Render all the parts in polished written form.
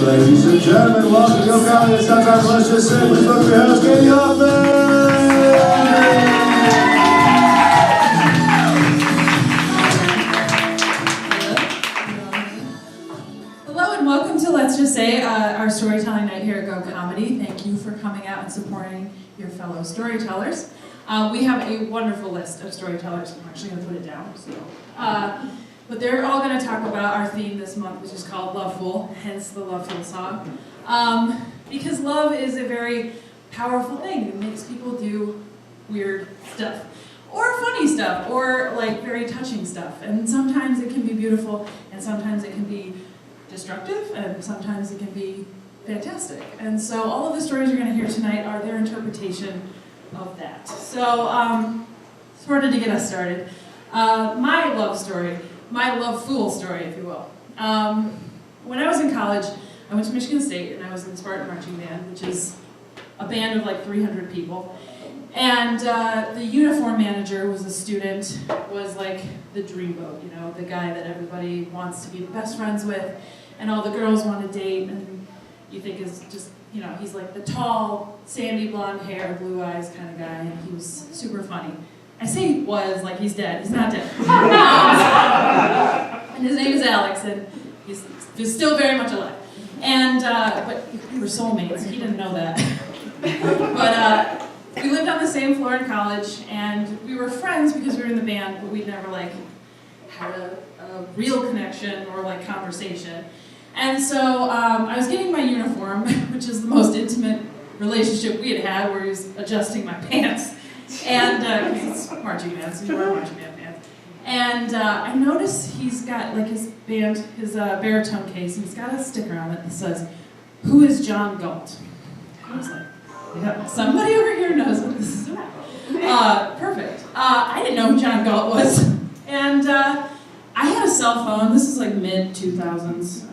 Ladies and gentlemen, welcome to Go Comedy. Sometimes let's just say, please welcome your host, Katie Hoffman! Hello and welcome to Let's Just Say, our storytelling night here at Go Comedy. Thank you for coming out and supporting your fellow storytellers. We have a wonderful list of storytellers. I'm actually going to put it down. But they're all going to talk about our theme this month, which is called Loveful, hence the Loveful song. Because love is a very powerful thing. It makes people do weird stuff, or funny stuff, or like very touching stuff. And sometimes it can be beautiful, and sometimes it can be destructive, and sometimes it can be fantastic. And so all of the stories you're going to hear tonight are their interpretation of that. So, sort of to get us started, my love story. My love fool story, if you will. When I was in college, I went to Michigan State and I was in the Spartan Marching Band, which is a band of like 300 people. And the uniform manager was a student, was like the dreamboat, you know, the guy that everybody wants to be best friends with, and all the girls want to date, and you think is just, you know, he's like the tall, sandy blonde hair, blue eyes kind of guy, and he was super funny. I say was, like he's dead. He's not dead. And his name is Alex, and he's still very much alive. And, but we were soulmates. He didn't know that. But we lived on the same floor in college, and we were friends because we were in the band, but we'd never, like, had a real connection or, like, conversation. And so I was getting my uniform, which is the most intimate relationship we had, where he was adjusting my pants. And, because it's marching band, so you wear marching band pants. And I noticed he's got, like, his band, his baritone case, and he's got a sticker on it that says, "Who is John Galt?" I was like, yeah, somebody over here knows what this is about. Perfect. I didn't know who John Galt was. And I had a cell phone. This is like mid-2000s,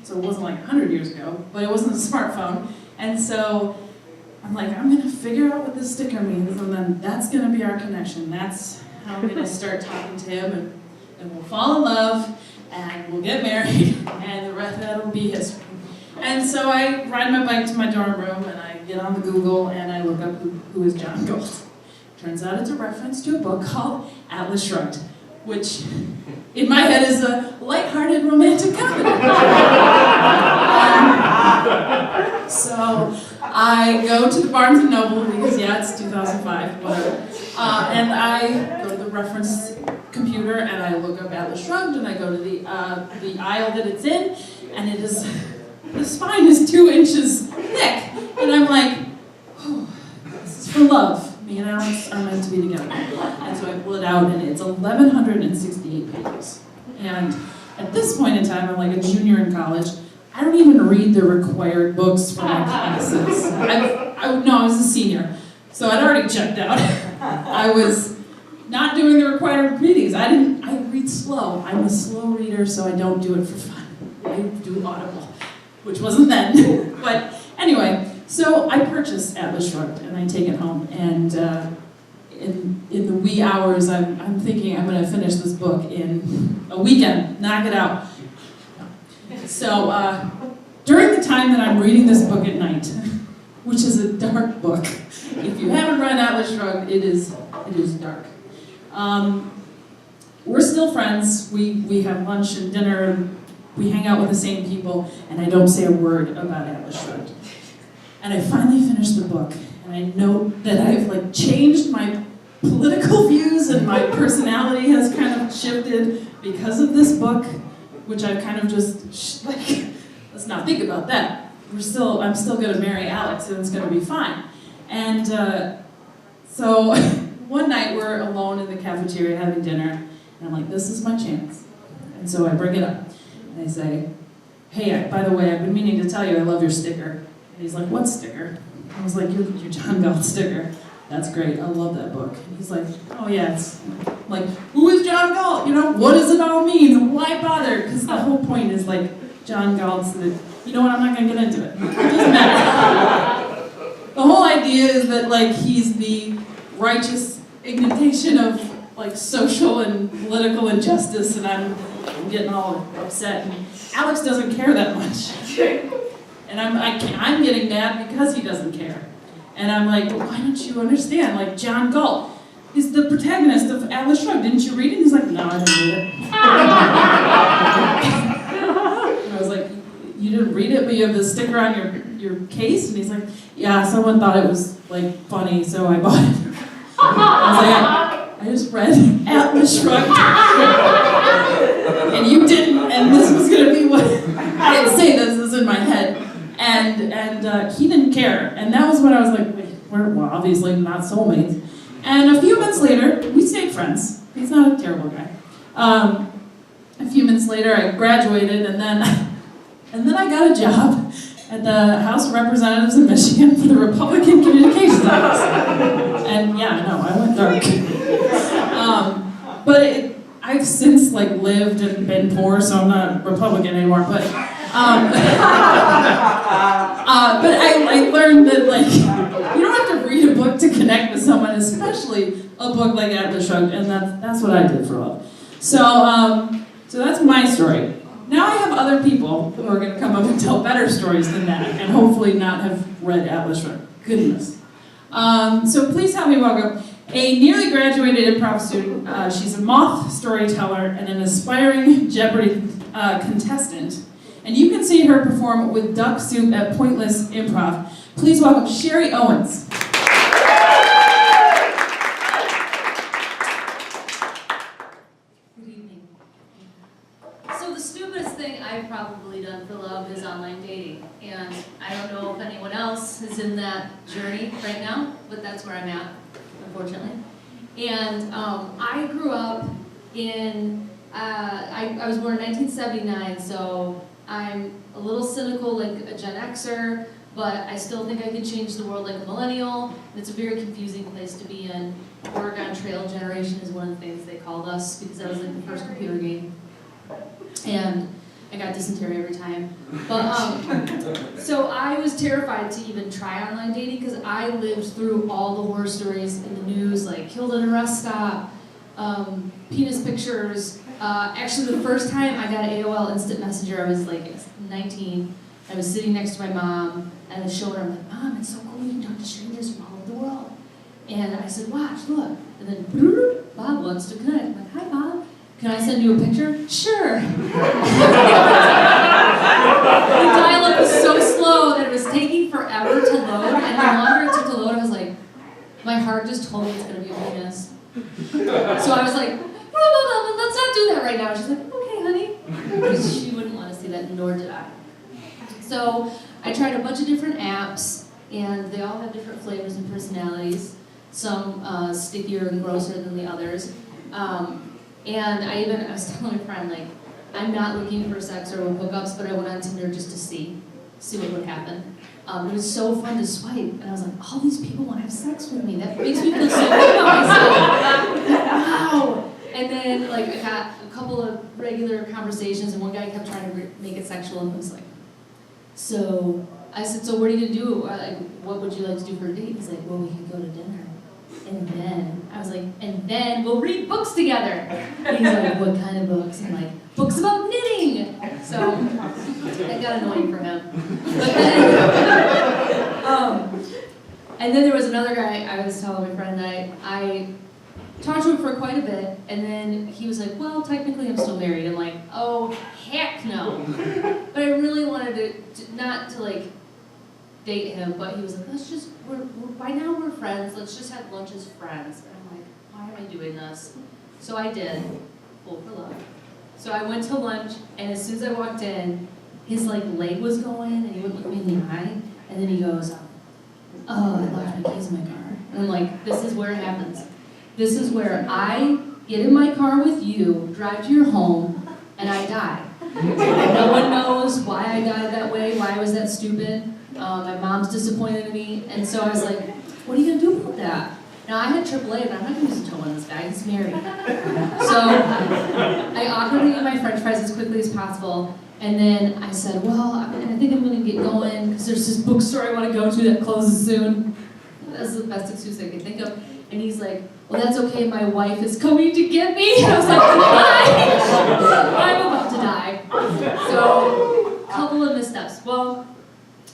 so it wasn't like 100 years ago, but it wasn't a smartphone. And so I'm like, I'm going to figure out what this sticker means, and then that's going to be our connection. That's how I'm going to start talking to him, and we'll fall in love, and we'll get married, and the rest of that will be history. And so I ride my bike to my dorm room, and I get on the Google, and I look up who is John Galt. Turns out it's a reference to a book called Atlas Shrugged, which in my head is a lighthearted romantic comedy. So I go to the Barnes & Noble, because yeah, it's 2005, whatever. And I go to the reference computer, and I look up Atlas Shrugged, and I go to the aisle that it's in, and it is, the spine is 2 inches thick. And I'm like, oh, this is for love. Me and Alex are meant to be together. And so I pull it out, and it's 1,168 pages. And at this point in time, I'm like a junior in college. I don't even read the required books for my classes. I was a senior, so I'd already checked out. I was not doing the required readings. I read slow. I'm a slow reader, so I don't do it for fun. I do Audible, which wasn't then. But anyway, so I purchased Atlas Shrugged, and I take it home, and in the wee hours, I'm thinking I'm going to finish this book in a weekend, knock it out. So during the time that I'm reading this book at night, which is a dark book, if you haven't read Atlas Shrugged, it is dark. We're still friends. We have lunch and dinner, and we hang out with the same people, and I don't say a word about Atlas Shrugged. And I finally finished the book, and I note that I've like changed my political views, and my personality has kind of shifted because of this book, which I've kind of just like, let's not think about that. I'm still going to marry Alex, and it's going to be fine. And so one night we're alone in the cafeteria having dinner, and I'm like, this is my chance. And so I bring it up, and I say, hey, by the way, I've been meaning to tell you I love your sticker. And he's like, what sticker? I was like, your John Galt sticker. That's great, I love that book. And he's like, oh yeah, it's like, who is John Galt? You know, what does it all mean? Why bother? Because the whole point is like, John Galt's the, you know what, I'm not gonna get into it. It doesn't matter. The whole idea is that like, he's the righteous indignation of like social and political injustice, and I'm getting all upset. And Alex doesn't care that much. And I'm getting mad because he doesn't care. And I'm like, well, why don't you understand? Like, John Galt is the protagonist of Atlas Shrugged. Didn't you read it? He's like, no, I didn't read it. And I was like, you didn't read it, but you have the sticker on your case? And he's like, yeah, someone thought it was, like, funny, so I bought it. I was like, I just read Atlas Shrugged. And you didn't, and this was going to be what... I didn't say this is in my head. And he didn't care. And that was when I was like, wait, we're obviously not soulmates. And a few months later, we stayed friends. He's not a terrible guy. A few months later, I graduated, and then I got a job at the House of Representatives in Michigan for the Republican Communications Office. And yeah, I know, I went dark. But I've since lived and been poor, so I'm not Republican anymore. But I learned that you don't have to read a book to connect with someone, especially a book like Atlas Shrugged, and that's what I did for love. So that's my story. Now I have other people who are going to come up and tell better stories than that, and hopefully not have read Atlas Shrugged. Goodness. So please help me welcome a nearly graduated improv student. She's a moth storyteller and an aspiring Jeopardy contestant. And you can see her perform with Duck Soup at Pointless Improv. Please welcome Sherry Owens. Good evening. So the stupidest thing I've probably done for love is online dating. And I don't know if anyone else is in that journey right now, but that's where I'm at, unfortunately. And I grew up in, I was born in 1979, so I'm a little cynical like a Gen Xer, but I still think I can change the world like a millennial. And it's a very confusing place to be in. Oregon Trail generation is one of the things they called us because I was like the first computer game. And I got dysentery every time. But so I was terrified to even try online dating because I lived through all the horror stories in the news, like killed at a rest stop, penis pictures. Actually, the first time I got an AOL Instant Messenger, I was like 19. I was sitting next to my mom, and I was showing her, I'm like, Mom, it's so cool, you can talk to strangers from all over the world. And I said, watch, look. And then, Bob wants to connect. I'm like, hi, Bob. Can I send you a picture? Sure. The dial-up was so slow that it was taking forever to load, and the longer it took to load, I was like, my heart just told me it's going to be a penis. So I was like, let's not do that right now. She's like, okay, honey. Because she wouldn't want to see that, nor did I. So I tried a bunch of different apps, and they all have different flavors and personalities. Some stickier and grosser than the others. And I was telling a friend, like, I'm not looking for sex or hookups, but I went on Tinder just to see what would happen. It was so fun to swipe, and I was like, all these people want to have sex with me. That makes me feel so good about myself. Wow. And then, I got a couple of regular conversations, and one guy kept trying to make it sexual, and I was like, so, I said, so what are you going to do? What would you like to do for a date? He's like, well, we could go to dinner. And then, I was like, and then we'll read books together. And he's like, what kind of books? I'm like, books about knitting. So, that got annoying for him. But then, and then there was another guy, I was telling my friend that I talked to him for quite a bit, and then he was like, well, technically I'm still married. I'm like, oh, heck no. But I really wanted to not to date him, but he was like, let's just, by now we're friends, let's just have lunch as friends. And I'm like, why am I doing this? So I did, full for love. So I went to lunch, and as soon as I walked in, his leg was going, and he wouldn't look me in the eye, and then he goes, oh, I left my keys in my car. And I'm like, this is where it happens. This is where I get in my car with you, drive to your home, and I die. No one knows why I died that way, why I was that stupid. My mom's disappointed in me, and so I was like, what are you going to do about that? Now, I had AAA, but I'm not going to use a toe on this guy, he's married. So I awkwardly ate my french fries as quickly as possible, and then I said, well, I think I'm going to get going, because there's this bookstore I want to go to that closes soon. That's the best excuse I could think of. And he's like, well, that's okay, my wife is coming to get me. I was like, bye! I'm about to die. So, a couple of missteps. Well,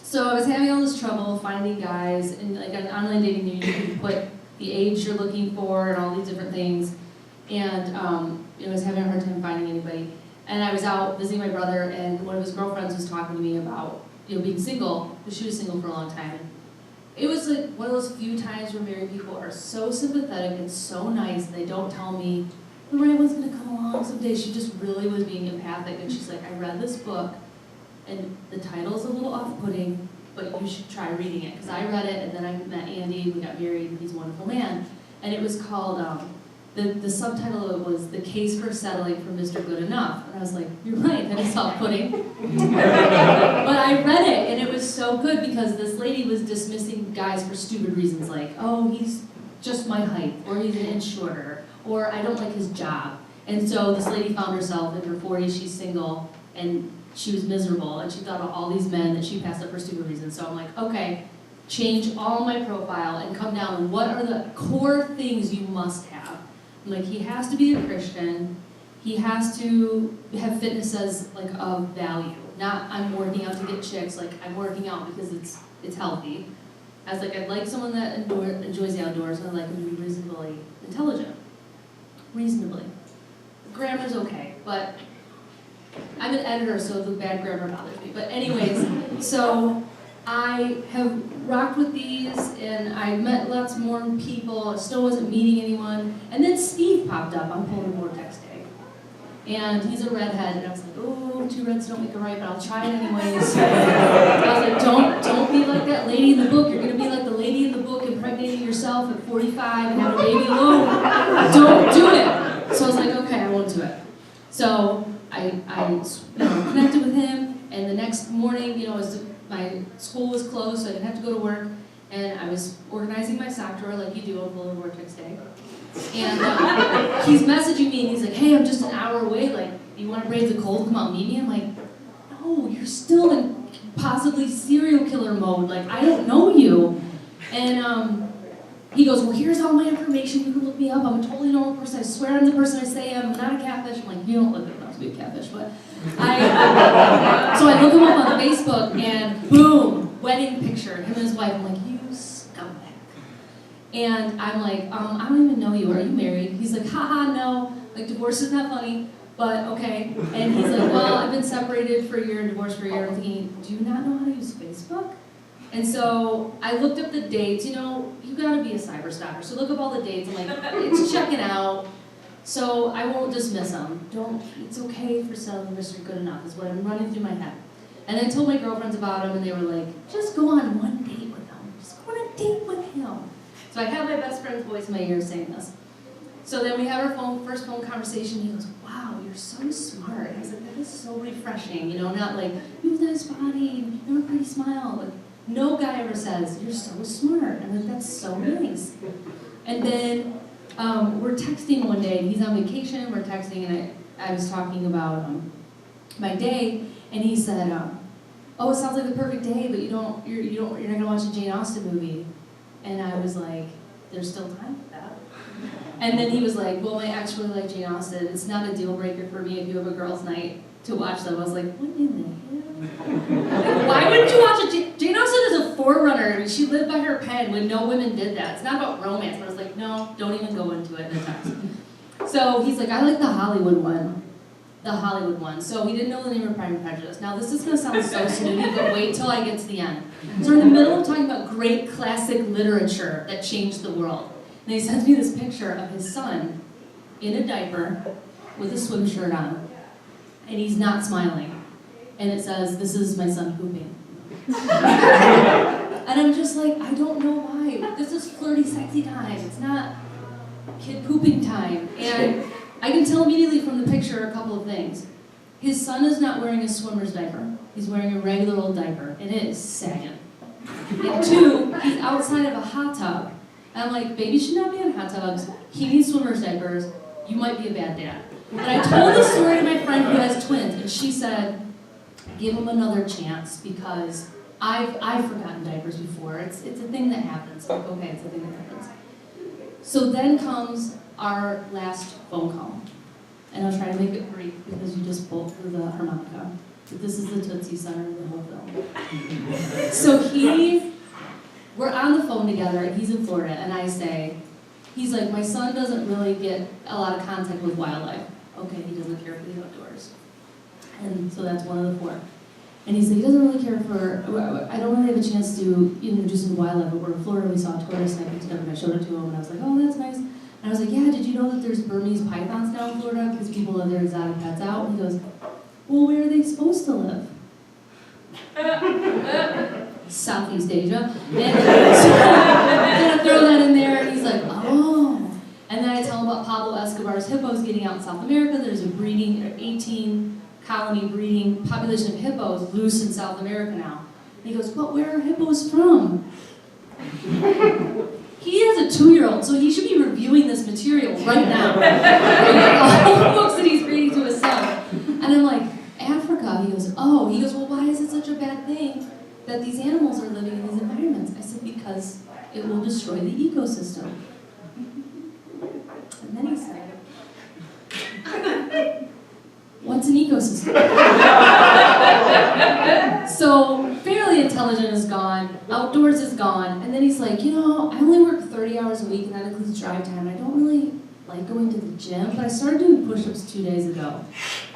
So I was having all this trouble finding guys, and like on online dating, you can put the age you're looking for and all these different things. And I was having a hard time finding anybody. And I was out visiting my brother, and one of his girlfriends was talking to me about being single, because she was single for a long time. It was like one of those few times where married people are so sympathetic and so nice, and they don't tell me, the right one's gonna come along someday. She just really was being empathic, and she's like, I read this book, and the title's a little off-putting, but you should try reading it. Because I read it, and then I met Andy, we got married, and he's a wonderful man. And it was called, the subtitle of it was The Case for Settling for Mr. Good Enough. And I was like, you're right, that is off-putting. But I read it, and it was so good because this lady was dismissing guys for stupid reasons, like, oh, he's just my height, or he's an inch shorter, or I don't like his job. And so this lady found herself in her 40s, she's single, and she was miserable, and she thought of all these men that she passed up for stupid reasons. So I'm like, okay, change all my profile and come down and what are the core things you must have? I'm like, he has to be a Christian, he has to have fitness as like of value. Not I'm working out to get chicks, like I'm working out because it's healthy. I was like, I'd like someone that enjoys the outdoors, and I'd like him to be reasonably intelligent. Reasonably. Grammar's okay, but I'm an editor, so the bad grammar bothers me. But anyways, so I have rocked with these, and I met lots more people. I still wasn't meeting anyone. And then Steve popped up on Polar Vortex Day. And he's a redhead, and I was like, oh, 2 reds don't make a right, but I'll try it anyways. I was like, don't be like that lady in the book. You're going to be like the lady in the book impregnating yourself at 45 and have a baby alone. Don't do it. So I was like, okay, I won't do it. So I connected with him, and the next morning, my school was closed, so I didn't have to go to work, and I was organizing my sock drawer like you do on Polar Vortex Day. And he's messaging me, and he's like, hey, I'm just an hour away, like, you want to brave the cold, come out and meet me? I'm like, no, you're still in possibly serial killer mode, like, I don't know you. And he goes, well, here's all my information, you can look me up, I'm a totally normal person, I swear I'm the person I say I'm not a catfish. I'm like, you don't look good enough to be a catfish, but so I look him up on Facebook, and boom, wedding picture, him and his wife. I'm like, you scumbag. And I'm like, I don't even know you, are you married? He's like, haha, no, like divorce is not funny, but okay. And he's like, well, I've been separated for a year and divorced for a year. I'm thinking, do you not know how to use Facebook? And so I looked up the dates. You gotta be a cyber stalker, so look up all the dates. I'm like, it's checking out. So I won't dismiss them. It's okay for settling Mr. Good Enough is what I'm running through my head. And I told my girlfriends about him, and they were like, just go on one date with him. Just go on a date with him. So I have my best friend's voice in my ear saying this. So then we have our first phone conversation. He goes, wow, you're so smart. I was like, that is so refreshing. Not like, you have a nice body, you have a pretty smile. Like, no guy ever says, you're so smart. I'm like, that's so nice. And then we're texting one day, and he's on vacation, we're texting, and I was talking about my day, and he said, oh, it sounds like the perfect day, but you're not gonna watch a Jane Austen movie. And I was like, there's still time for that. And then he was like, well, my ex really liked Jane Austen. It's not a deal breaker for me if you have a girls' night to watch them. I was like, what in the hell? Why wouldn't you watch Jane Austen is a forerunner. I mean, she lived by her pen when no women did that. It's not about romance. But I was like, no, don't even go into it in the text. So he's like, I like the Hollywood one. The Hollywood one. So he didn't know the name of Pride and Prejudice. Now this is going to sound so snooty, but wait till I get to the end. So we're in the middle of talking about great classic literature that changed the world. And he sends me this picture of his son in a diaper with a swim shirt on. And he's not smiling. And it says, this is my son pooping. And I'm just like, I don't know why. This is flirty, sexy time. It's not kid pooping time. And I can tell immediately from the picture a couple of things. His son is not wearing a swimmer's diaper. He's wearing a regular old diaper, and it is sagging. And 2, he's outside of a hot tub. And I'm like, baby should not be in hot tubs. He needs swimmer's diapers. You might be a bad dad. And I told this story to my friend who has twins, and she said, give him another chance, because I've forgotten diapers before. It's a thing that happens. Like, okay, it's a thing that happens. So then comes our last phone call. And I'll try to make it brief because you just pulled through the harmonica. But this is the Tootsie Center of the whole film. So we're on the phone together, and he's in Florida, and I say, he's like, my son doesn't really get a lot of contact with wildlife. Okay, he doesn't care for the outdoors. And so that's one of the 4. And he said he doesn't really care for, I don't really have a chance to introduce him to wildlife, but we're in Florida, we saw a tortoise, and I picked it up and I showed it to him, and I was like, oh, that's nice. And I was like, yeah, did you know that there's Burmese pythons now in Florida because people let their exotic pets out? And he goes, well, where are they supposed to live? Southeast Asia. And so I'm gonna throw that in there, and he's like, oh. And then I tell him about Pablo Escobar's hippos getting out in South America. There's a 18 colony breeding population of hippos loose in South America now. And he goes, but where are hippos from? He has a 2-year-old, so he should be reviewing this material right now. All the books that he's reading to his son. And I'm like, Africa. He goes, oh. He goes, well, why is it such a bad thing that these animals are living in these environments? I said, because it will destroy the ecosystem. And then he said, what's an ecosystem? So fairly intelligent is gone, outdoors is gone, and then he's like, you know, I only work 30 hours a week, and that includes drive time. I don't really like going to the gym, but I started doing push-ups 2 days ago.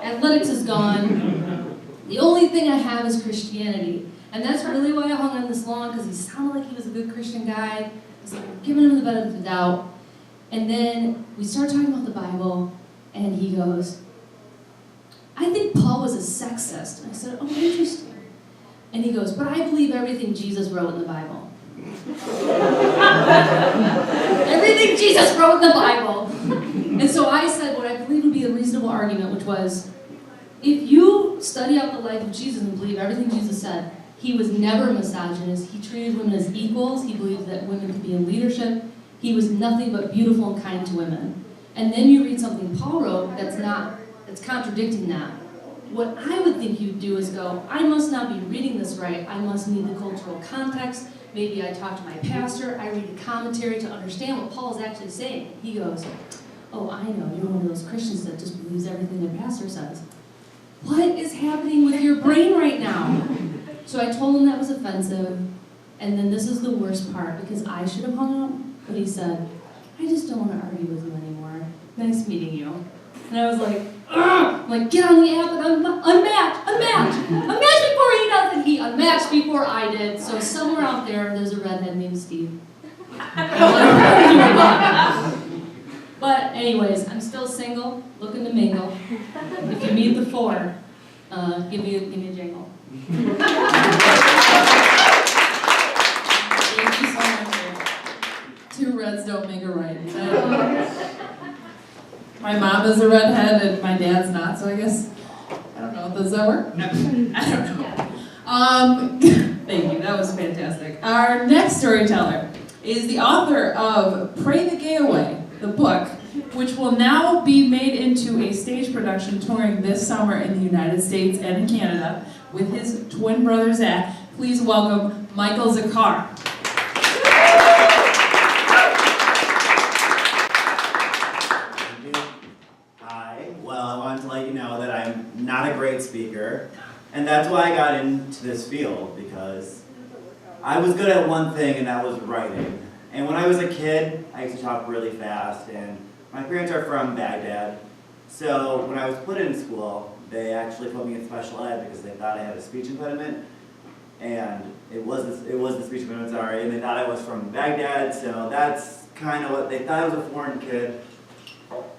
Athletics is gone. The only thing I have is Christianity. And that's really why I hung on this long, because he sounded like he was a good Christian guy. I was like, giving him the benefit of the doubt. And then we started talking about the Bible, and he goes, I think Paul was a sexist. And I said, oh, interesting. And he goes, but I believe everything Jesus wrote in the Bible. Everything Jesus wrote in the Bible. And so I said what I believe would be a reasonable argument, which was, if you study out the life of Jesus and believe everything Jesus said, he was never a misogynist. He treated women as equals. He believed that women could be in leadership. He was nothing but beautiful and kind to women. And then you read something Paul wrote that's contradicting that. What I would think you'd do is go, I must not be reading this right. I must need the cultural context. Maybe I talk to my pastor. I read the commentary to understand what Paul is actually saying. He goes, oh, I know. You're one of those Christians that just believes everything their pastor says. What is happening with your brain right now? So I told him that was offensive. And then this is the worst part, because I should have hung up. But he said, I just don't want to argue with you anymore. Nice meeting you. And I was like, ugh! I'm like, get on the app and unmatch before he does. And he unmatched before I did. So somewhere out there's a redhead named Steve. But anyways, I'm still single, looking to mingle. If you meet the 4, give me a jingle. Thank you so much. 2 reds don't make a right. My mom is a redhead and my dad's not, so I guess, I don't know, does that work? No. I don't know. Thank you, that was fantastic. Our next storyteller is the author of Pray the Gay Away, the book, which will now be made into a stage production touring this summer in the United States and in Canada with his twin brother Zach. Please welcome Michael Zakar. Not a great speaker, and that's why I got into this field, because I was good at one thing, and that was writing. And when I was a kid, I used to talk really fast, and my parents are from Baghdad, so when I was put in school, they actually put me in special ed because they thought I had a speech impediment, and it was the speech impediment, sorry, and they thought I was from Baghdad, so that's kind of what they thought. I was a foreign kid,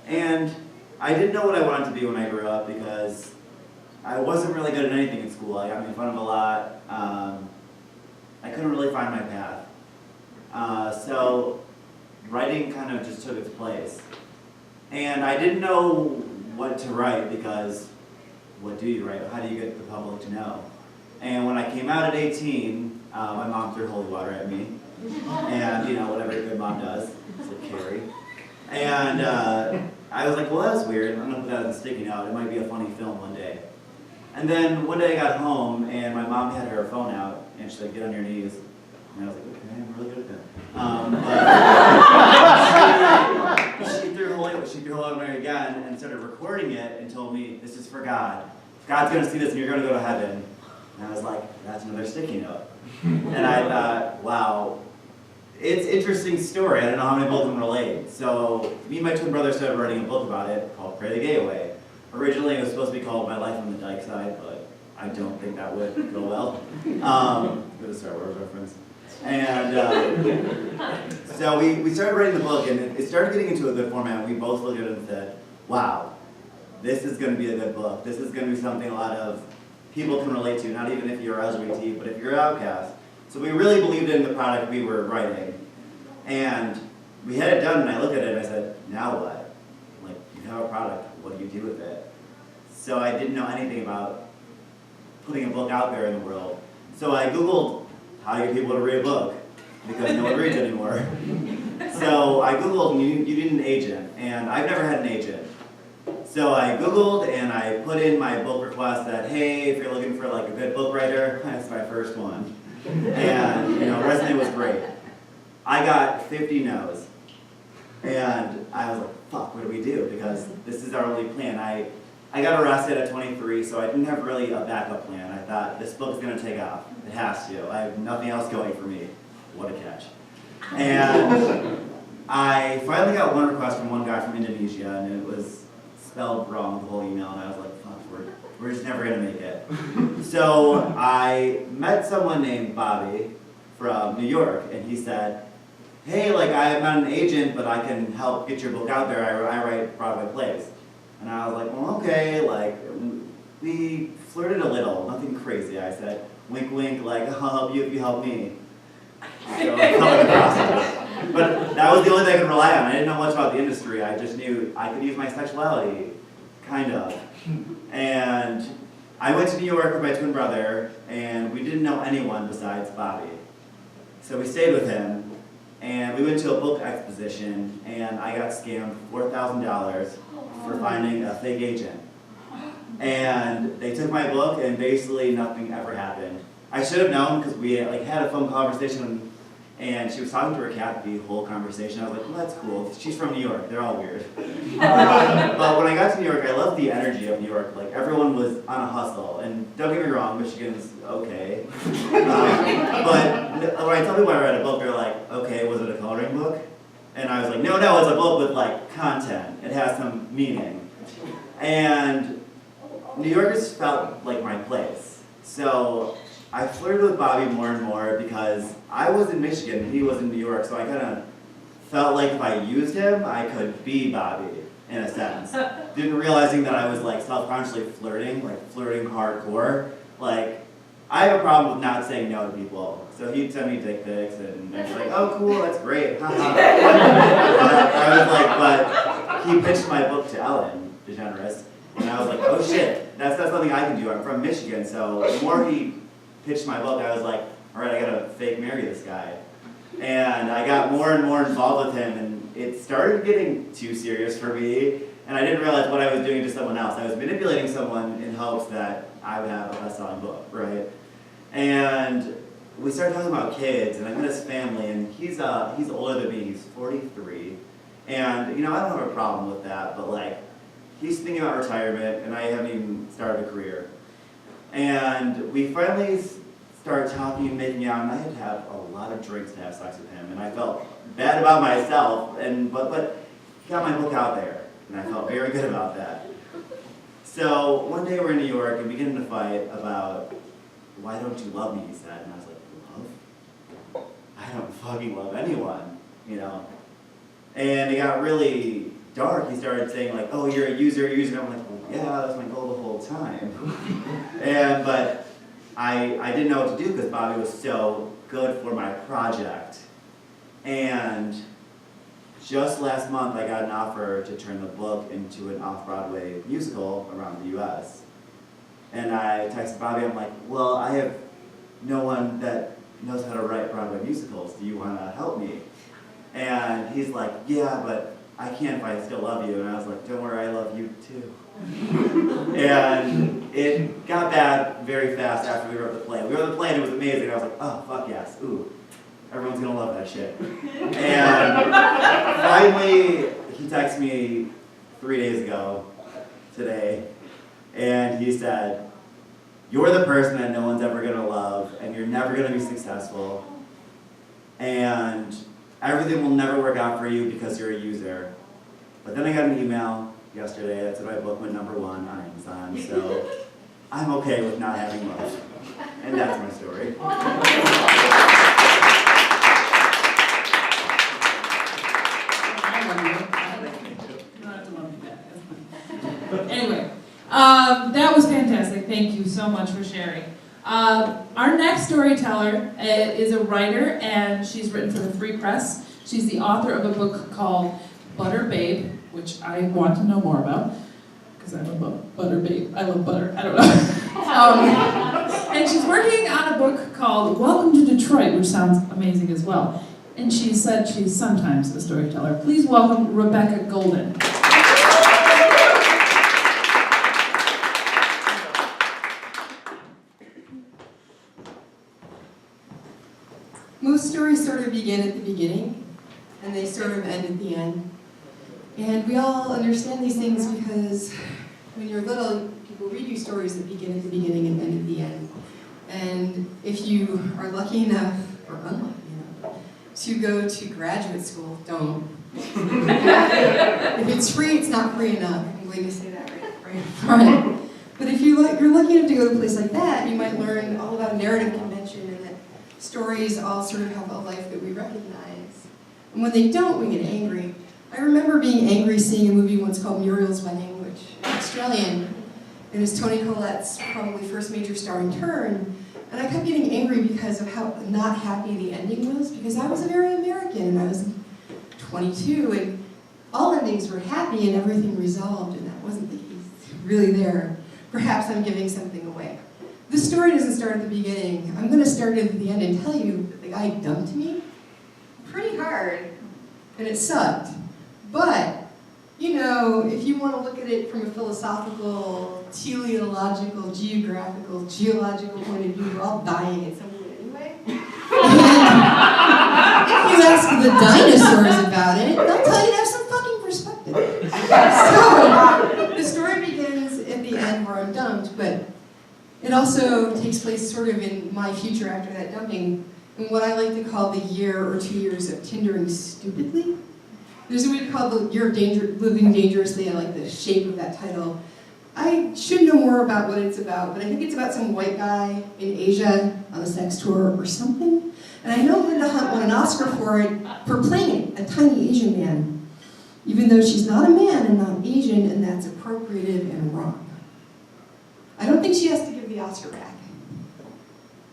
and I didn't know what I wanted to be when I grew up because I wasn't really good at anything in school. I got made fun of a lot. I couldn't really find my path. So writing kind of just took its place. And I didn't know what to write because what do you write? How do you get the public to know? And when I came out at 18, my mom threw holy water at me. And, you know, whatever a good mom does. It's like Carrie. And I was like, well, that's weird. I'm going to put that on a sticky note. It might be a funny film one day. And then one day I got home, and my mom had her phone out, and she said, get on your knees. And I was like, okay, I'm really good at that. She threw holy water again and started recording it and told me, this is for God. God's going to see this, and you're going to go to heaven. And And I was like, that's another sticky note. And I thought, wow, it's an interesting story. I don't know how many people can relate. So me and my twin brother started writing a book about it called Pray the Gay Away. Originally it was supposed to be called My Life on the Dyke Side, but I don't think that would go well. Good a Star Wars reference. And so we started writing the book, and it started getting into a good format. We both looked at it and said, wow, this is going to be a good book. This is going to be something a lot of people can relate to, not even if you're LGBT, but if you're an outcast. So we really believed in the product we were writing. And we had it done, and I looked at it and I said, now what? Like, you have a product, what do you do with it? So I didn't know anything about putting a book out there in the world. So I Googled how to get people to read a book, because no one reads anymore. So I Googled, and you need an agent, and I've never had an agent. So I Googled and I put in my book request that, hey, if you're looking for like a good book writer, that's my first one. And resume was great. I got 50 no's. And I was like, fuck, what do we do? Because this is our only plan. I got arrested at 23, so I didn't have really a backup plan. I thought, this book's gonna take off. It has to. I have nothing else going for me. What a catch. And I finally got one request from one guy from Indonesia, and it was spelled wrong, the whole email, and I was like, fuck, we're just never gonna make it. So I met someone named Bobby from New York, and he said, hey, like, I'm not an agent, but I can help get your book out there. I write Broadway plays. And I was like, well, okay, like, we flirted a little, nothing crazy. I said, wink, wink, like, I'll help you if you help me. So I felt like a prostitute. But that was the only thing I could rely on. I didn't know much about the industry. I just knew I could use my sexuality, kind of. And I went to New York with my twin brother, and we didn't know anyone besides Bobby. So we stayed with him, and we went to a book exposition, and I got scammed $4,000 for finding a fake agent. And they took my book, and basically nothing ever happened. I should have known, because we had a phone conversation, and she was talking to her cat the whole conversation. I was like, well, that's cool. She's from New York. They're all weird. But when I got to New York, I loved the energy of New York. Like, everyone was on a hustle. And don't get me wrong, Michigan's okay. But when I tell people I read a book, they're like, okay, was it a coloring book? And I was like, no, it's a book with, like, content. It has some meaning. And New York just felt like my place. So I flirted with Bobby more and more because I was in Michigan, he was in New York, so I kind of felt like if I used him, I could be Bobby, in a sense. Didn't realizing that I was like self-consciously flirting hardcore. Like, I have a problem with not saying no to people. So he'd send me dick pics and I'd be like, oh cool, that's great, haha. I was like, but he pitched my book to Ellen DeGeneres, and I was like, oh shit, that's not something I can do, I'm from Michigan, so the more he pitched my book, I was like, all right, I gotta fake marry this guy. And I got more and more involved with him, and it started getting too serious for me, and I didn't realize what I was doing to someone else. I was manipulating someone in hopes that I would have a best-selling book, right? And we started talking about kids, and I met his family, and he's older than me, he's 43. And, I don't have a problem with that, but like, he's thinking about retirement, and I haven't even started a career. And we finally started talking and making out, and I had to have a lot of drinks to have sex with him, and I felt bad about myself, but he got my book out there, and I felt very good about that. So one day we're in New York, and we get in a fight about, why don't you love me, he said, and I was like, love? I don't fucking love anyone, And it got really dark. He started saying like, oh, you're a user, and I'm like, well, yeah, that's my goal the whole time. But I didn't know what to do because Bobby was so good for my project. And just last month, I got an offer to turn the book into an off-Broadway musical around the US. And I texted Bobby, I'm like, well, I have no one that knows how to write Broadway musicals. Do you want to help me? And he's like, yeah, but I can't if I still love you. And I was like, don't worry, I love you too. And it got bad very fast after we wrote the play. We wrote the play and it was amazing. I was like, oh, fuck yes, ooh, everyone's gonna love that shit. And finally, he texted me 3 days ago, today, and he said, you're the person that no one's ever gonna love, and you're never gonna be successful, and everything will never work out for you because you're a user. But then I got an email yesterday that said my book went #1 on Amazon, so I'm okay with not having love. And that's my story. Anyway, that was fantastic. Thank you so much for sharing. Our next storyteller is a writer, and she's written for the Free Press. She's the author of a book called Butter Babe, which I want to know more about, because I'm a butter babe. I love butter. I don't know. And she's working on a book called Welcome to Detroit, which sounds amazing as well. And she said she's sometimes a storyteller. Please welcome Rebecca Golden. Most stories sort of begin at the beginning, and they sort of end at the end. And we all understand these things because when you're little, people read you stories that begin at the beginning and end at the end. And if you are lucky enough, or unlucky enough, to go to graduate school, don't. If it's free, it's not free enough. I'm going to say that right up front. But if you're lucky enough to go to a place like that, you might learn all about narrative convention and that stories all sort of have a life that we recognize. And when they don't, we get angry. I remember being angry seeing a movie once called Muriel's Wedding, which is Australian. It was Toni Collette's probably first major starring turn. And I kept getting angry because of how not happy the ending was, because I was a very American and I was 22 and all endings were happy and everything resolved, and that wasn't the case really there. Perhaps I'm giving something away. This story doesn't start at the beginning. I'm going to start at the end and tell you that the guy dumped me pretty hard, and it sucked. But, you know, if you want to look at it from a philosophical, teleological, geographical, geological point of view, we're all dying at some point anyway. If you ask the dinosaurs about it, they'll tell you to have some fucking perspective. So, the story begins at the end where I'm dumped, but it also takes place sort of in my future after that dumping, in what I like to call the year or 2 years of Tindering stupidly. There's a way to call the Year of Living Dangerously. I like the shape of that title. I should know more about what it's about, but I think it's about some white guy in Asia on a sex tour or something. And I know Linda Hunt won an Oscar for it, for playing it, a tiny Asian man. Even though she's not a man and not Asian, and that's appropriative and wrong. I don't think she has to give the Oscar back.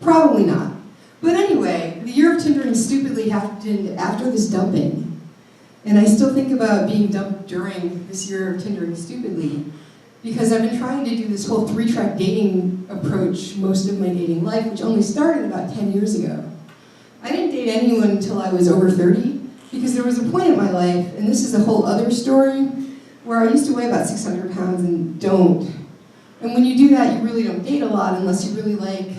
Probably not. But anyway, the Year of Tindering stupidly happened after this dumping. And I still think about being dumped during this Year of Tindering stupidly, because I've been trying to do this whole 3-track dating approach most of my dating life, which only started about 10 years ago. I didn't date anyone until I was over 30, because there was a point in my life, and this is a whole other story, where I used to weigh about 600 pounds and don't. And when you do that, you really don't date a lot unless you really like,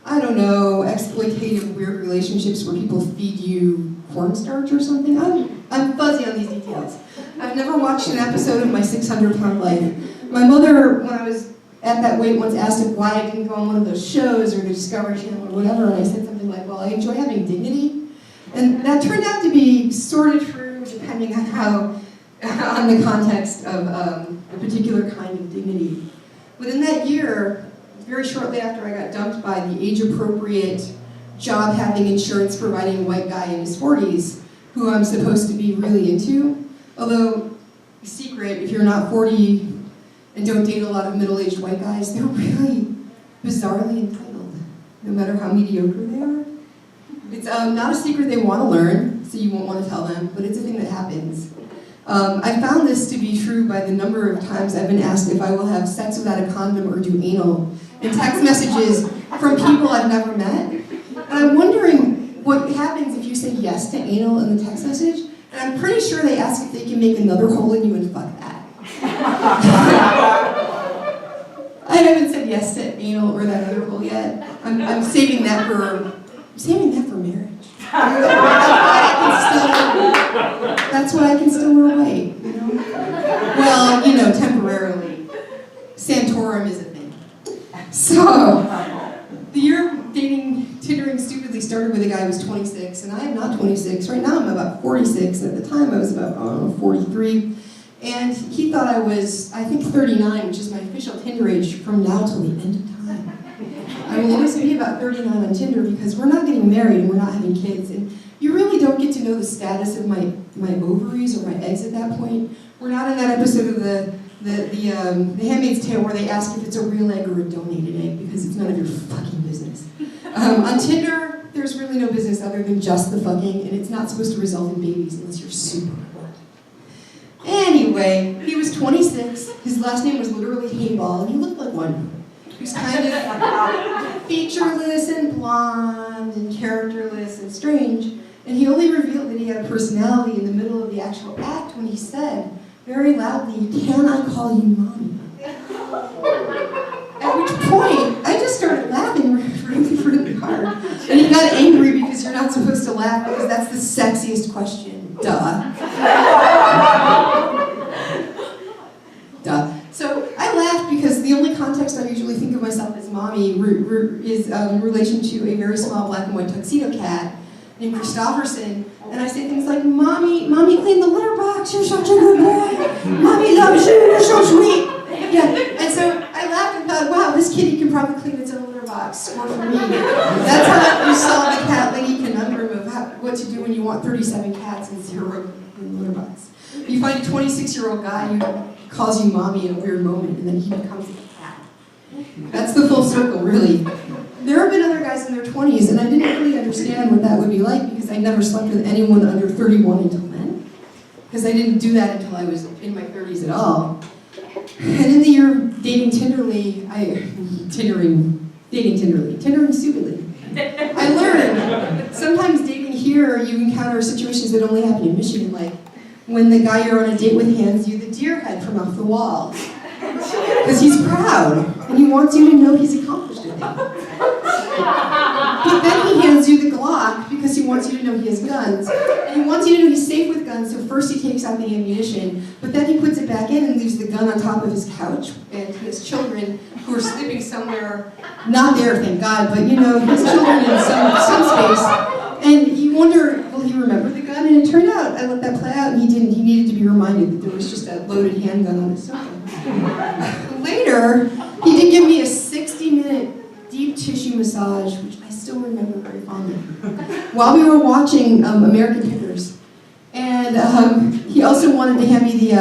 I don't know, exploitative, weird relationships where people feed you cornstarch or something. I'm fuzzy on these details. I've never watched an episode of my 600-pound life. My mother, when I was at that weight, once asked why I didn't go on one of those shows or the Discovery Channel or whatever, and I said something like, well, I enjoy having dignity. And that turned out to be sort of true, depending on the context of a particular kind of dignity. But in that year, very shortly after I got dumped by the age-appropriate, job-having, insurance-providing white guy in his 40s, who I'm supposed to be really into. Although, secret, if you're not 40 and don't date a lot of middle-aged white guys, they're really bizarrely entitled, no matter how mediocre they are. It's not a secret they want to learn, so you won't want to tell them, but it's a thing that happens. I found this to be true by the number of times I've been asked if I will have sex without a condom or do anal in text messages from people I've never met. And I'm wondering what happens if you say yes to anal in the text message, and I'm pretty sure they ask if they can make another hole in you and fuck that. I haven't said yes to anal or that other hole yet. I'm saving that for marriage. That's why I can still wear white, you know? Well, you know, temporarily. Santorum is a thing. So, the year of dating, Tindering stupidly started with a guy who was 26, and I am not 26. Right now I'm about 46, and at the time I was about, 43. And he thought I was, I think, 39, which is my official Tinder age from now till the end of time. I will always be about 39 on Tinder because we're not getting married and we're not having kids. And you really don't get to know the status of my ovaries or my eggs at that point. We're not in that episode of the Handmaid's Tale where they ask if it's a real egg or a donated egg because it's none of your fucking business. On Tinder, there's really no business other than just the fucking, and it's not supposed to result in babies unless you're super hot. Anyway, he was 26. His last name was literally Hayball, and he looked like one. He was kind of featureless and blonde and characterless and strange, and he only revealed that he had a personality in the middle of the actual act when he said, very loudly, "Can I call you mommy?" At which point, I just started laughing really, really hard. And he got angry because you're not supposed to laugh because that's the sexiest question. Duh. Duh. So I laughed because the only context I usually think of myself as mommy is in relation to a very small black and white tuxedo cat named Christofferson. And I say things like, Mommy cleaned the litter box, you're such a good boy. Mommy loves you, you're so sweet. Yeah, and so I laughed and thought, wow, this kitty can probably clean its own litter box. Score for me. That's how you solve the cat lady conundrum of what to do when you want 37 cats and 0 in the litter box. You find a 26-year-old guy who calls you mommy in a weird moment, and then he becomes a cat. That's the full circle, really. There have been other guys in their 20s, and I didn't really understand what that would be like because I never slept with anyone under 31 until then. Because I didn't do that until I was in my 30s at all. And in the year of dating Tindering stupidly, I learned that sometimes dating here, you encounter situations that only happen in Michigan, like when the guy you're on a date with hands you the deer head from off the wall. Because he's proud, and he wants you to know he's accomplished a thing. But then he hands you the Glock because he wants you to know he has guns. And he wants you to know he's safe with guns, so first he takes out the ammunition, but then he puts it back in and leaves the gun on top of his couch, and he has children who are sleeping somewhere, not there, thank God, but you know, his children in some space. And you wonder, will he remember the gun? And it turned out, I let that play out, and he didn't. He needed to be reminded that there was just a loaded handgun on his sofa. Later, he did give me a 60-minute deep tissue massage, which I still remember very fondly, while we were watching American Pickers. And he also wanted to hand me the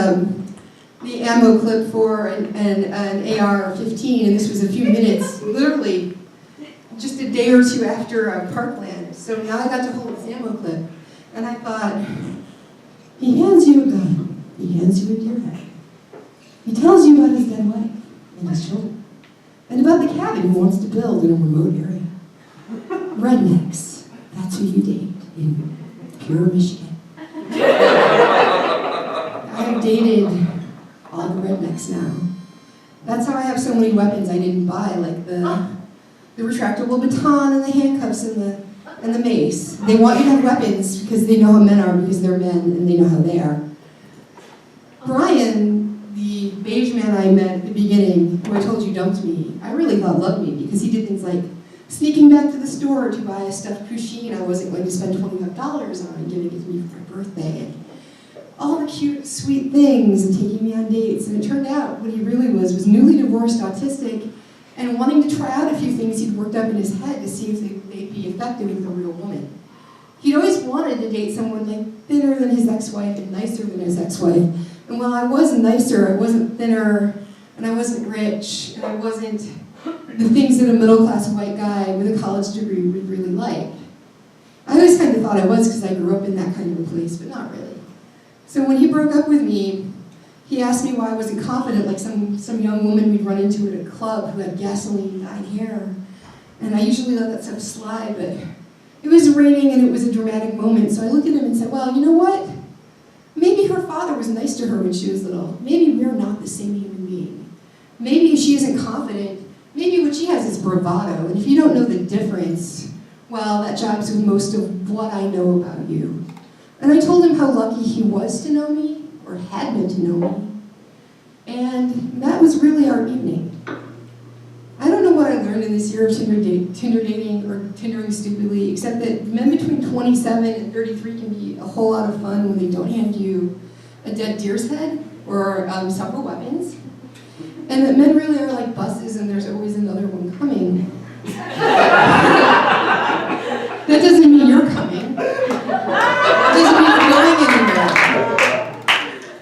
ammo clip for an AR-15, and this was a few minutes, literally just a day or two after Parkland. So now I got to hold his ammo clip, and I thought, he hands you a gun, he hands you a deer head. He tells you about his dead wife and his children, and about the cabin he wants to build in a remote area. Rednecks, that's who you date in pure Michigan. I've dated all the rednecks now. That's how I have so many weapons I didn't buy, like the retractable baton and the handcuffs and the mace. They want you to have weapons because they know how men are because they're men and they know how they are. Brian, the beige man I met at the beginning, who I told you dumped me, I really thought loved me because he did things like sneaking back to the store to buy a stuffed Pusheen I wasn't going to spend $25 on and giving it to me for my birthday. And all the cute, sweet things and taking me on dates. And it turned out what he really was newly divorced, autistic, and wanting to try out a few things he'd worked up in his head to see if they'd be effective with a real woman. He'd always wanted to date someone like thinner than his ex-wife and nicer than his ex-wife. And while I was nicer, I wasn't thinner, and I wasn't rich, and I wasn't the things that a middle-class white guy with a college degree would really like. I always kind of thought I was because I grew up in that kind of a place, but not really. So when he broke up with me, he asked me why I wasn't confident, like some young woman we'd run into at a club who had gasoline-dyed hair. And I usually let that stuff slide, but it was raining and it was a dramatic moment, so I looked at him and said, well, you know what? Maybe her father was nice to her when she was little. Maybe we're not the same human being. Maybe she isn't confident. Maybe what she has is bravado, and if you don't know the difference, well, that jives with most of what I know about you. And I told him how lucky he was to know me, or had been to know me. And that was really our evening. I don't know what I learned in this year of Tinder dating or Tindering stupidly, except that men between 27 and 33 can be a whole lot of fun when they don't hand you a dead deer's head or several weapons. And that men really are like buses and there's always another one coming. That doesn't mean you're coming. It doesn't mean you're going anywhere.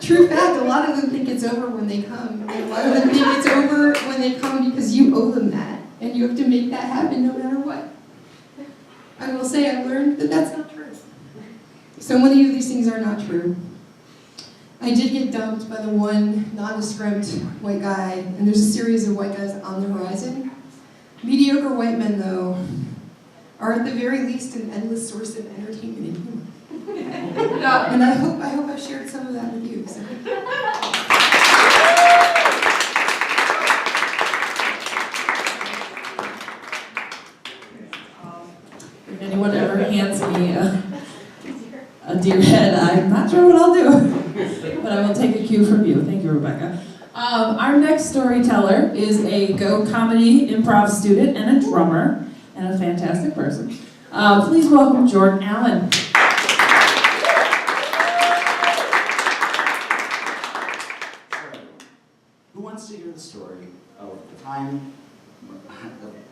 True fact, a lot of them think it's over when they come. And a lot of them think it's over when they come because you owe them that. And you have to make that happen no matter what. I will say I've learned that that's not true. So many of these things are not true. I did get dumped by the one nondescript white guy, and there's a series of white guys on the horizon. Mediocre white men, though, are at the very least an endless source of entertainment and humor. And I hope I've shared some of that with you. So. If anyone ever hands me a deer head, I'm not sure what I'll do. But I will take a cue from you. Thank you, Rebecca. Our next storyteller is a Go Comedy improv student and a drummer and a fantastic person. Please welcome Jordan Allen. Who wants to hear the story of the time?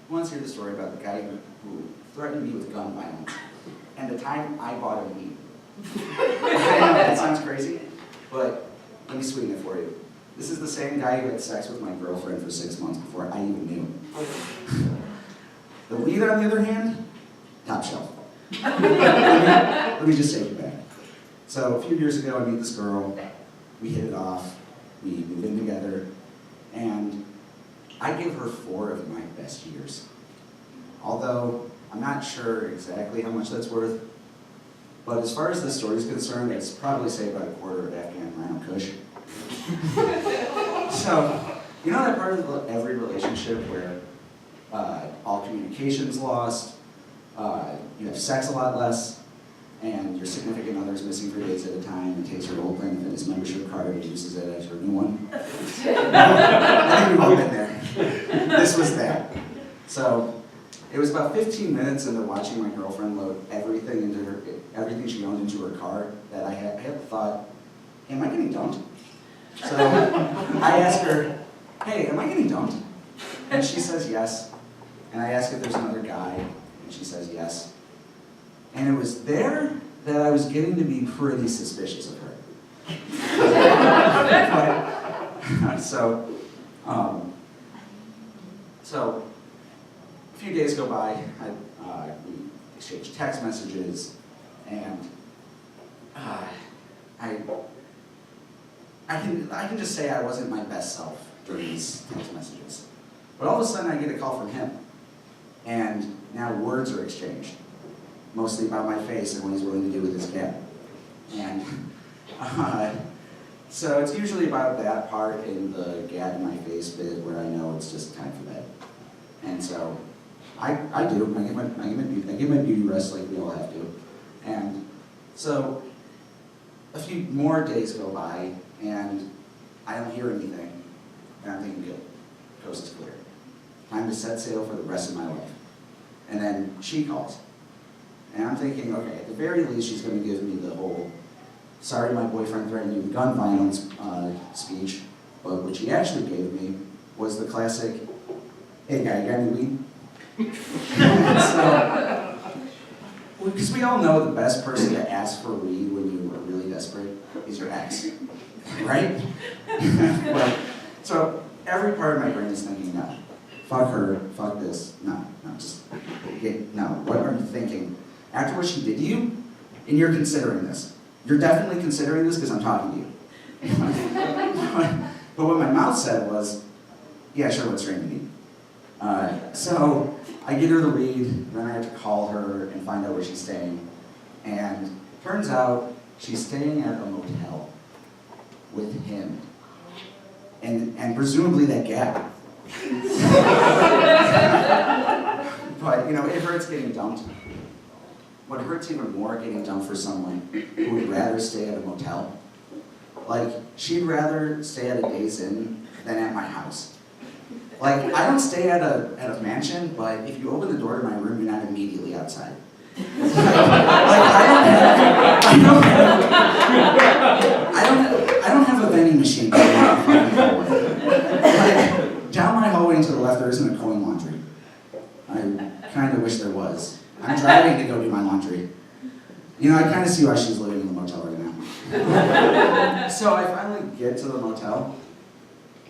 Who wants to hear the story about the guy who threatened me with gun violence and the time I bought him weed? I know that sounds crazy, but let me sweeten it for you. This is the same guy who had sex with my girlfriend for 6 months before I even knew him. The weed, on the other hand, top shelf. Let me just take it back. So a few years ago, I meet this girl. We hit it off. We moved in together. And I gave her 4 of my best years. Although I'm not sure exactly how much that's worth. But as far as this story is concerned, it's probably say about a quarter of Afghan Rhino Kush. So, you know that part of every relationship where all communication's lost, you have sex a lot less, and your significant other's missing for days at a time and takes your old Planet Fitness membership card and uses it as her new one? I think we've all been there. This was that. So, it was about 15 minutes into watching my girlfriend load everything she owned into her car that I had the thought, am I getting dumped? So I asked her, hey, am I getting dumped? And she says yes. And I ask if there's another guy, and she says yes. And it was there that I was getting to be pretty suspicious of her. So a few days go by, we exchange text messages, and I can just say I wasn't my best self during these text messages. But all of a sudden I get a call from him, and now words are exchanged, mostly about my face and what he's willing to do with his cat. And so it's usually about that part in the gad in my face bit where I know it's just time for bed. And so I do. I give my beauty rest like we all have to. And so a few more days go by, and I don't hear anything. And I'm thinking, good, coast is clear. Time to set sail for the rest of my life. And then she calls. And I'm thinking, okay, at the very least, she's going to give me the whole, sorry my boyfriend threatened you with gun violence speech. But what she actually gave me was the classic, hey guy, you got any weed? So, because we all know the best person to ask for weed when you are really desperate is your ex, right? Well, so every part of my brain is thinking, no, fuck her, fuck this, no, what are you thinking? After what she did to you, and you're considering this. You're definitely considering this because I'm talking to you. But what my mouth said was, yeah, sure, what strain do you need? So I get her the weed, then I have to call her and find out where she's staying. And turns out she's staying at a motel with him. And presumably that gap. But, you know, it hurts getting dumped. What hurts even more getting dumped for someone who would rather stay at a motel. Like, she'd rather stay at a Days Inn than at my house. Like, I don't stay at a mansion, but if you open the door to my room, you're not immediately outside. Like, I don't have a vending machine going out in front of the hallway. Like, down my hallway and to the left, there isn't a coin laundry. I kind of wish there was. I'm driving to go do my laundry. You know, I kind of see why she's living in the motel right now. So I finally get to the motel,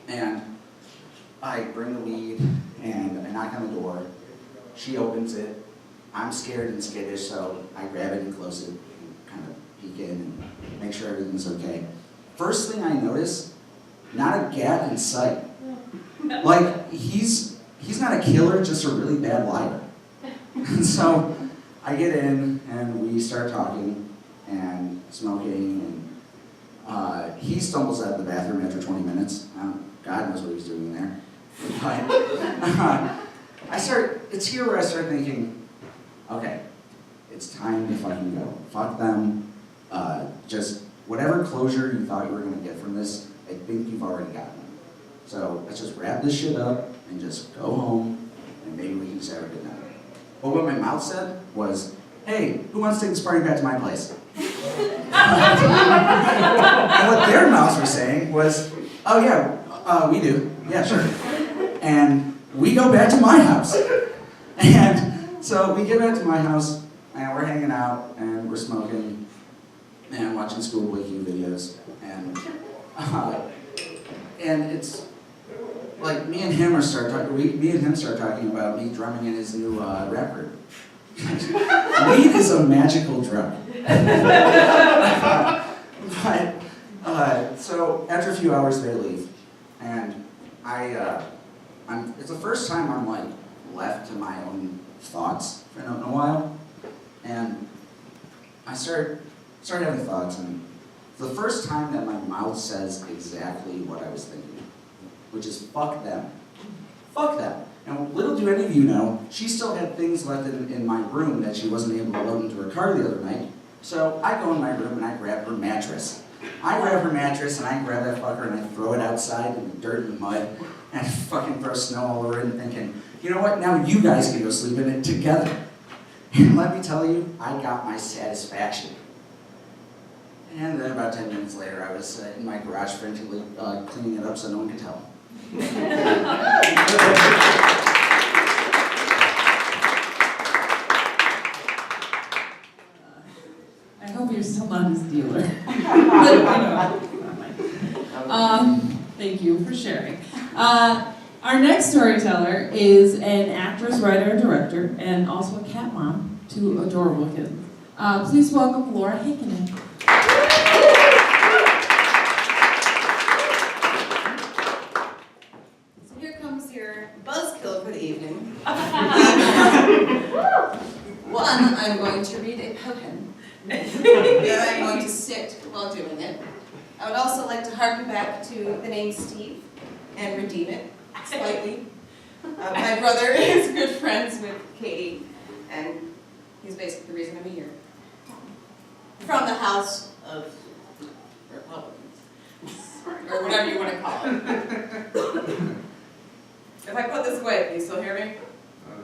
and I bring the weed, and I knock on the door. She opens it. I'm scared and skittish, so I grab it and close it, and kind of peek in and make sure everything's okay. First thing I notice, not a gat in sight. Like, he's not a killer, just a really bad liar. And so I get in, and we start talking and smoking, and he stumbles out of the bathroom after 20 minutes. God knows what he's doing there. But it's here where I start thinking, okay, it's time to fucking go. Fuck them. Just whatever closure you thought you were going to get from this, I think you've already gotten. So let's just wrap this shit up and just go home, and maybe we can just have a good night. But what my mouth said was, hey, who wants to take this party back to my place? And what their mouths were saying was, oh yeah, we do. Yeah, sure. And we go back to my house. And so we get back to my house, and we're hanging out, and we're smoking, and watching Schoolboy Q videos, and it's like me and him start talking about me drumming in his new record. Weed is a magical drug. But so after a few hours, they leave, and it's the first time I'm like left to my own thoughts for a while, and I start having thoughts, and it's the first time that my mouth says exactly what I was thinking, which is fuck them. Fuck them. And little do any of you know, she still had things left in my room that she wasn't able to load into her car the other night. So I go in my room and I grab her mattress. I grab her mattress and I grab that fucker and I throw it outside in the dirt and the mud, and I fucking throw snow all over it and thinking, you know what, now you guys can go sleep in it together. And let me tell you, I got my satisfaction. And then about 10 minutes later, I was in my garage frantically cleaning it up so no one could tell. I hope you're still not his dealer. Thank you for sharing. Our next storyteller is an actress, writer, and director, and also a cat mom to adorable kids. Please welcome Laura Heikkinen. So here comes your buzzkill for the evening. One, I'm going to read a poem. Then I'm going to sit while doing it. I would also like to harken back to the name Steve and redeem it slightly. My brother is good friends with Katie, and he's basically the reason I'm here. From the House of Republicans, or whatever you want to call it. If I put this away, can you still hear me?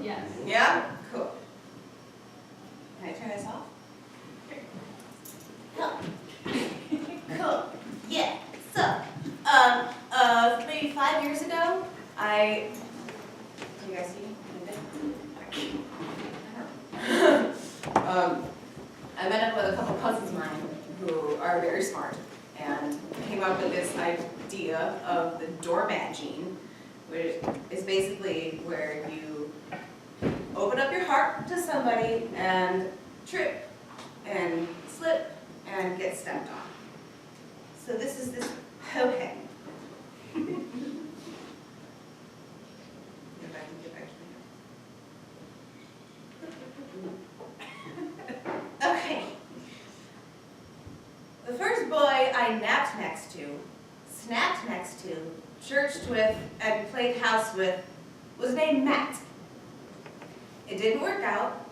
Yes. Yeah? Cool. Can I turn this off? Cool. Cool. Yeah. So, maybe 5 years ago, can you guys see me? I met up with a couple cousins of mine who are very smart and came up with this idea of the doormat gene, which is basically where you open up your heart to somebody and trip and slip and get stepped on. So this is this poem. If I can get back to my notes. Okay. The first boy I napped next to, snapped next to, churched with, and played house with was named Matt. It didn't work out.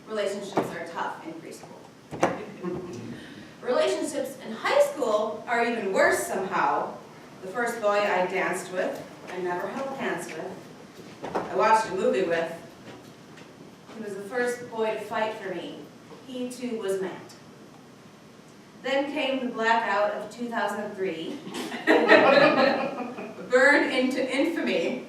Relationships are tough in preschool. Relationships in high school are even worse somehow. The first boy I danced with I never held hands with, I watched a movie with. He was the first boy to fight for me. He too was Matt. Then came the blackout of 2003, burned into infamy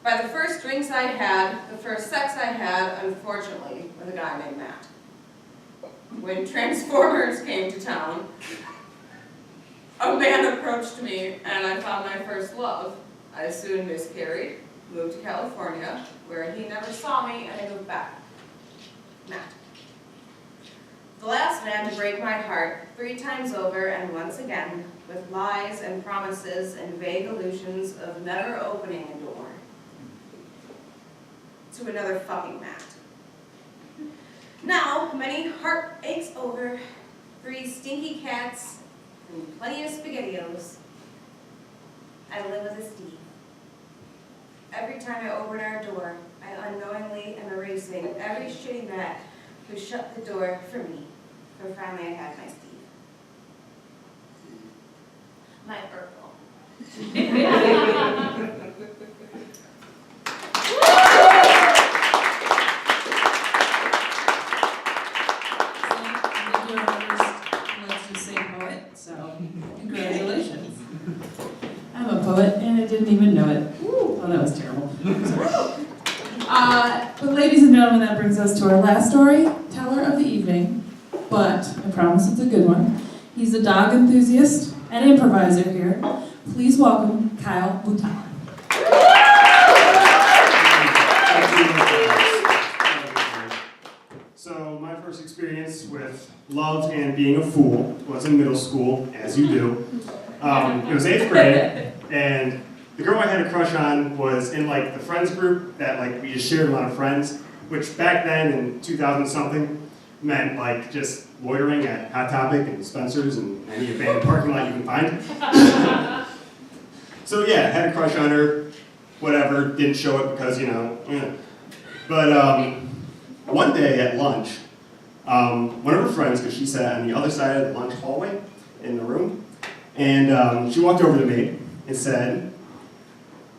by the first drinks I had, the first sex I had, unfortunately, with a guy named Matt. When Transformers came to town, a man approached me and I found my first love. I soon miscarried, moved to California, where he never saw me, and I moved back. Matt. The last man to break my heart 3 times over, and once again, with lies and promises and vague illusions of never opening a door to another fucking Matt. Now, many heartaches over, 3 stinky cats, and plenty of SpaghettiOs. I live with a Steve. Every time I open our door, I unknowingly am erasing every shitty Matt who shut the door for me. For finally I had my Steve. My Urkel. Let's just say poet, so congratulations. I'm a poet and I didn't even know it. Oh, that was terrible. But ladies and gentlemen, that brings us to our last storyteller of the evening. But I promise it's a good one. He's a dog enthusiast and improviser here. Please welcome Kyle Butala. So my first experience with love and being a fool was in middle school, as you do. It was 8th grade, and the girl I had a crush on was in like the friends group that like we just shared a lot of friends, which back then in 2000 something meant like just loitering at Hot Topic and Spencer's and any abandoned parking lot you can find. So yeah, had a crush on her, whatever, didn't show it because, you know, But one day at lunch, one of her friends, because she sat on the other side of the lunch hallway in the room, and she walked over to me and said,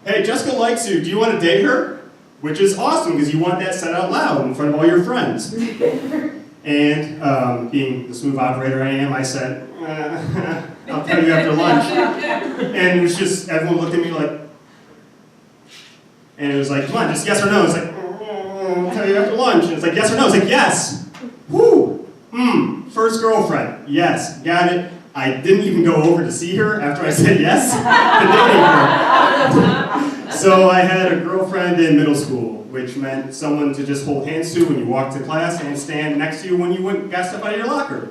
"Hey, Jessica likes you, do you want to date her?" Which is awesome, because you want that said out loud in front of all your friends. And being the smooth operator I am, I said, "I'll tell you after lunch." And it was just, everyone looked at me like, and it was like, "Come on, just yes or no." It's like, "I'll tell you after lunch." And it's like, "Yes or no?" It's like, "Yes." Woo! First girlfriend. Yes, got it. I didn't even go over to see her after I said yes to dating her. So I had a girlfriend in middle school, which meant someone to just hold hands to when you walked to class and stand next to you when you got stuff out of your locker.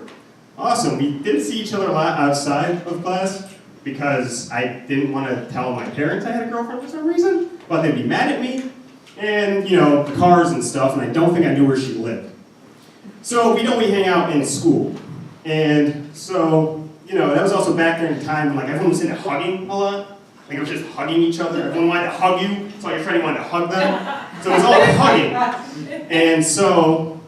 Awesome. We didn't see each other a lot outside of class because I didn't want to tell my parents I had a girlfriend for some reason, but they'd be mad at me, and, you know, cars and stuff, and I don't think I knew where she lived. So we'd only hang out in school. And so, you know, that was also back during the time when like everyone was into hugging a lot. Like it was just hugging each other. Everyone wanted to hug you, so your friend wanted to hug them. So it was all hugging. And so,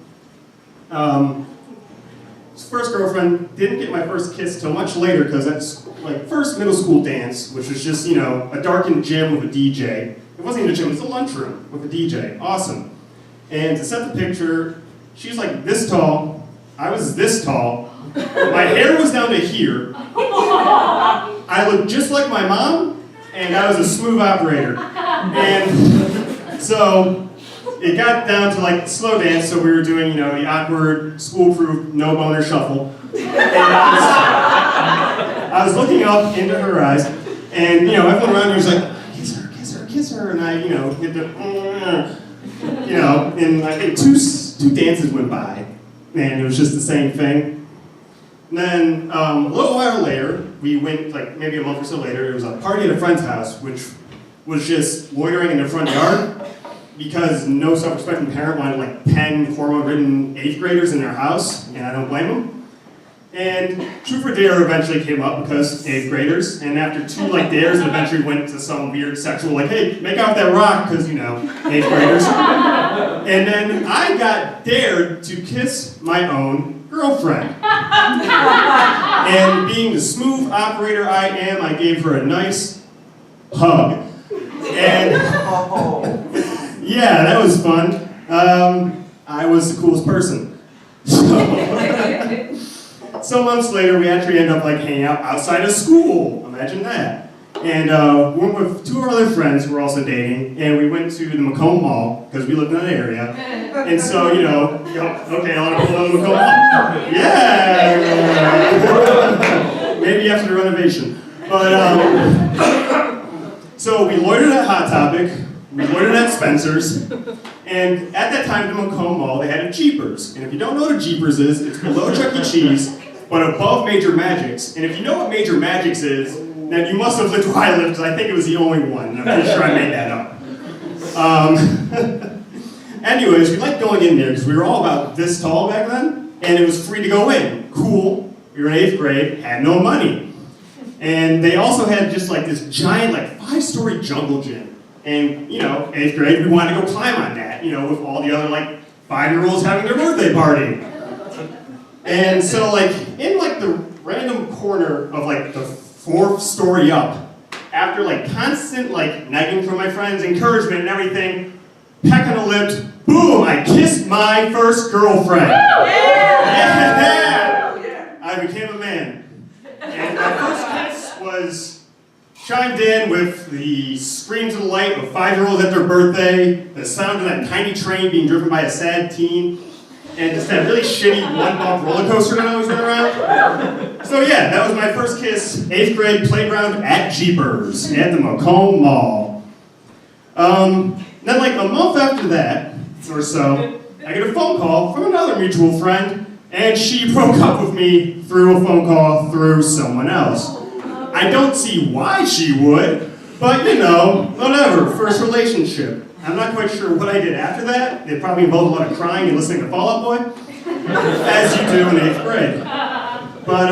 first girlfriend, didn't get my first kiss till much later because that's like first middle school dance, which was just, you know, a darkened gym with a DJ. It wasn't even a gym, it was a lunchroom with a DJ. Awesome. And to set the picture, she was like this tall, I was this tall, my hair was down to here, I looked just like my mom, and I was a smooth operator. And so it got down to like slow dance, so we were doing, you know, the awkward, school-proof, no-boner shuffle. And I was looking up into her eyes, and, you know, everyone around me was like, "Kiss her, kiss her, kiss her," and I, you know, hit the, you know, and I think two dances went by, and it was just the same thing. And then a little while later, we went, like maybe a month or so later, it was a party at a friend's house, which was just loitering in their front yard because no self-respecting parent wanted like 10 hormone-ridden 8th graders in their house, and I don't blame them. And Truth or Dare eventually came up because 8th graders, and after 2 like dares, it eventually went to some weird sexual like, "Hey, make out with that rock," because, you know, 8th graders. And then I got dared to kiss my own girlfriend. And being the smooth operator I am, I gave her a nice hug. And yeah, that was fun. I was the coolest person. So months later, we actually ended up like hanging out outside of school. Imagine that. And we went with two of our other friends who were also dating, and we went to the Macomb Mall because we lived in that area. And so, okay, I want to pull out the Macomb Mall. Yeah. Maybe after the renovation. But so we loitered at Hot Topic. We loitered at Spencer's. And at that time, at the Macomb Mall, they had a Jeepers. And if you don't know what a Jeepers is, it's below Chuck E. Cheese, but above Major Magic's. And if you know what Major Magic's is, then you must have lived where I lived, because I think it was the only one. And I'm pretty sure I made that up. Anyways, we liked going in there because we were all about this tall back then, and it was free to go in. Cool. We were in 8th grade, had no money. And they also had just like this giant, like 5-story jungle gym. And, 8th grade, we wanted to go climb on that, with all the other, like, 5-year-olds having their birthday party. And so, like, in, like, the random corner of, like, the 4th story up, after, like, constant, like, nagging from my friends, encouragement and everything, peck on the lips, boom, I kissed my first girlfriend. Yeah! I became a man. And my first kiss was chimed in with the screams of delight of 5-year-olds at their birthday, the sound of that tiny train being driven by a sad teen, and just that really shitty one-bump roller coaster that I always went around. So yeah, that was my first kiss, 8th grade playground at Jeepers at the Macomb Mall. Then like a month after that, or so, I get a phone call from another mutual friend, and she broke up with me through a phone call through someone else. I don't see why she would, but whatever, first relationship. I'm not quite sure what I did after that. It probably involved a lot of crying and listening to Fall Out Boy, as you do in 8th grade. But,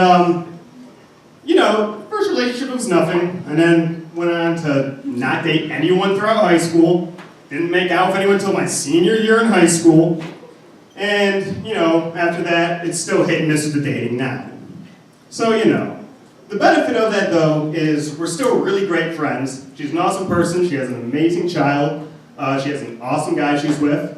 first relationship was nothing, and then went on to not date anyone throughout high school, didn't make out with anyone until my senior year in high school, and, after that, it's still hit and miss with the dating now. So, the benefit of that, though, is we're still really great friends. She's an awesome person. She has an amazing child. She has an awesome guy she's with.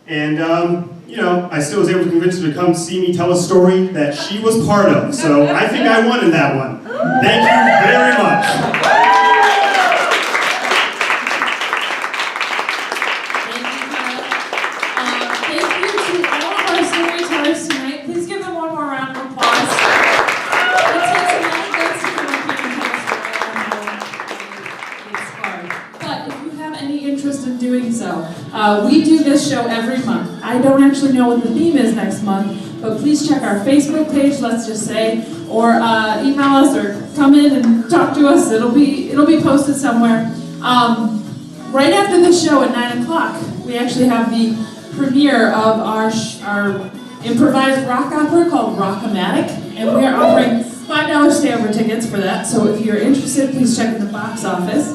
And, I still was able to convince her to come see me tell a story that she was part of. So I think I won in that one. Thank you very much. Thank you to all of our storytellers tonight. Please give them one more round of applause. In doing so. We do this show every month. I don't actually know what the theme is next month, but please check our Facebook page, let's just say, or email us or come in and talk to us. It'll be posted somewhere. Right after the show at 9 o'clock, we actually have the premiere of our improvised rock opera called Rock-O-Matic, and we are offering $5 stay-over tickets for that, so if you're interested, please check in the box office.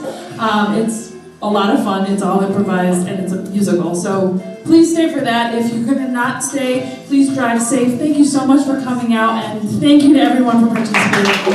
It's a lot of fun, it's all improvised, and it's a musical, so please stay for that. If you could not stay, please drive safe. Thank you so much for coming out, and thank you to everyone for participating.